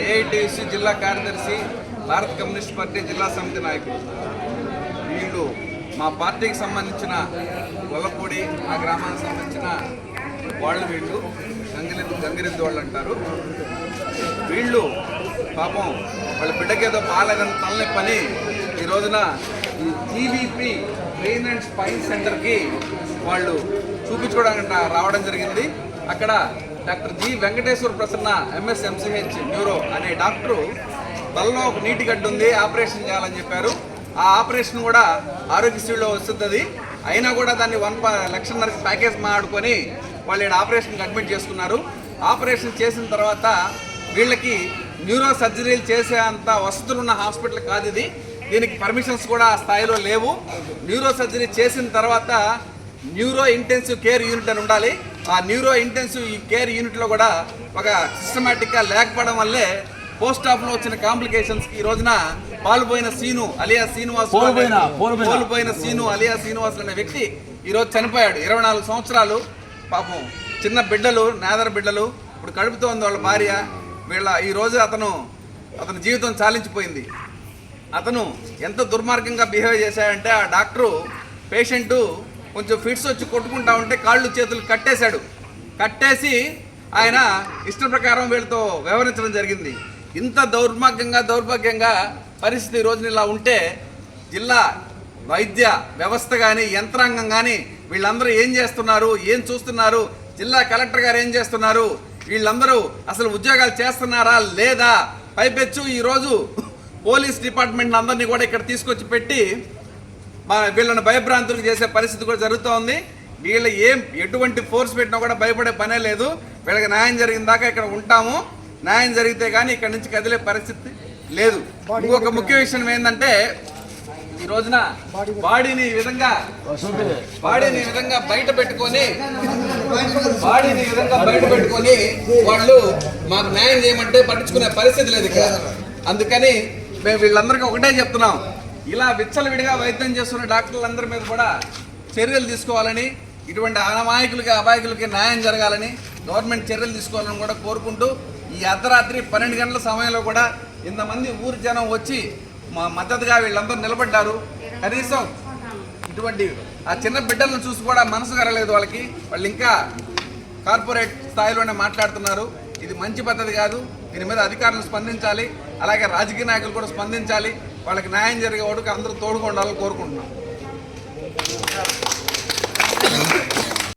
AITC జిల్లా కార్యదర్శి, భారత కమ్యూనిస్ట్ పార్టీ జిల్లా సమితి నాయకులు. వీళ్ళు మా పార్టీకి సంబంధించిన గొల్లపూడి ఆ గ్రామానికి సంబంధించిన వీళ్ళు గంగిరెద్దు వాళ్ళు అంటారు. వీళ్ళు పాపం వాళ్ళ బిడ్డకేదో బాగాలేదని తలనొప్పని ఈ రోజున ఈ జీవీపీ బ్రెయిన్ అండ్ స్పైన్ సెంటర్కి వాళ్ళు చూపించుకోవడానికి రావడం జరిగింది. అక్కడ doctor G Venkateswara Prasanna MS MCh neuro అనే డాక్టరు తలలో ఒక నీటి గడ్డ ఉంది, ఆపరేషన్ చేయాలని చెప్పారు. ఆ ఆపరేషన్ కూడా ఆరోగ్యశ్రీలో వస్తుంది. అయినా కూడా దాన్ని 1.5 లక్షల ప్యాకేజ్ మాట్లాడుకొని వాళ్ళు ఇక్కడ ఆపరేషన్కి అడ్మిట్ చేసుకున్నారు. ఆపరేషన్ చేసిన తర్వాత వీళ్ళకి న్యూరో సర్జరీలు చేసే అంత వసతులు ఉన్న హాస్పిటల్ కాదు ఇది. దీనికి పర్మిషన్స్ కూడా ఆ స్థాయిలో లేవు. న్యూరో సర్జరీ చేసిన తర్వాత న్యూరో ఇంటెన్సివ్ కేర్ యూనిట్ అని ఉండాలి. ఆ న్యూరో ఇంటెన్సివ్ కేర్ యూనిట్లో కూడా ఒక సిస్టమేటిక్గా లేకపోవడం వల్లే పోస్ట్ ఆఫ్లో వచ్చిన కాంప్లికేషన్స్కి ఈ రోజున పాల్పోయిన సీను అలియా శ్రీనివాస్ అనే వ్యక్తి ఈరోజు చనిపోయాడు. 24 సంవత్సరాలు పాపం, చిన్న బిడ్డలు, నేదర బిడ్డలు. ఇప్పుడు కడుపుతో ఉంది వాళ్ళ భార్య. ఈరోజు అతని జీవితం చాలించిపోయింది. అతను ఎంత దుర్మార్గంగా బిహేవ్ చేశాడంటే ఆ డాక్టరు పేషెంటు కొంచెం ఫిట్స్ వచ్చి కొట్టుకుంటా ఉంటే కాళ్ళు చేతులు కట్టేసి ఆయన ఇష్ట ప్రకారం వీళ్ళతో వ్యవహరించడం జరిగింది. ఇంత దౌర్భాగ్యంగా పరిస్థితి ఈ రోజున ఇలా ఉంటే జిల్లా వైద్య వ్యవస్థ కానీ యంత్రాంగం కానీ వీళ్ళందరూ ఏం చేస్తున్నారు, ఏం చూస్తున్నారు, జిల్లా కలెక్టర్ గారు ఏం చేస్తున్నారు, వీళ్ళందరూ అసలు ఉద్యోగాలు చేస్తున్నారా లేదా, పైపెచ్చు ఈరోజు పోలీస్ డిపార్ట్మెంట్ అందరినీ కూడా ఇక్కడ తీసుకొచ్చి పెట్టి వీళ్ళని భయభ్రాంతులకు చేసే పరిస్థితి కూడా జరుగుతూ ఉంది. వీళ్ళు ఎటువంటి ఫోర్స్ పెట్టినా కూడా భయపడే పనే లేదు. వీళ్ళకి న్యాయం జరిగిన దాకా ఇక్కడ ఉంటాము. న్యాయం జరిగితే కానీ ఇక్కడ నుంచి కదిలే పరిస్థితి లేదు. ఇంకొక ముఖ్య విషయం ఏంటంటే ఈ రోజున బాడీని ఈ విధంగా బయట పెట్టుకొని వాళ్ళు మాకు న్యాయం చేయమంటే పట్టించుకునే పరిస్థితి లేదు ఇక్కడ. అందుకని మేము వీళ్ళందరికీ ఒకటే చెప్తున్నాం, ఇలా విచ్చలవిడిగా వైద్యం చేస్తున్న డాక్టర్లందరి మీద కూడా చర్యలు తీసుకోవాలని, ఇటువంటి అమాయకులకి న్యాయం జరగాలని గవర్నమెంట్ చర్యలు తీసుకోవాలని కూడా కోరుకుంటూ, ఈ అర్ధరాత్రి 12 గంటల సమయంలో కూడా ఇంతమంది ఊరి జనం వచ్చి మా మద్దతుగా వీళ్ళందరూ నిలబడ్డారు. కనీసం ఇటువంటి ఆ చిన్న బిడ్డలను చూసి కూడా మనసు కరలేదు వాళ్ళకి. వాళ్ళు ఇంకా కార్పొరేట్ స్థాయిలోనే మాట్లాడుతున్నారు. ఇది మంచి పద్ధతి కాదు. దీని మీద అధికారులు స్పందించాలి, అలాగే రాజకీయ నాయకులు కూడా స్పందించాలి. వాళ్ళకి న్యాయం జరిగే వాడికి అందరూ తోడుగా ఉండాలని కోరుకుంటున్నాం.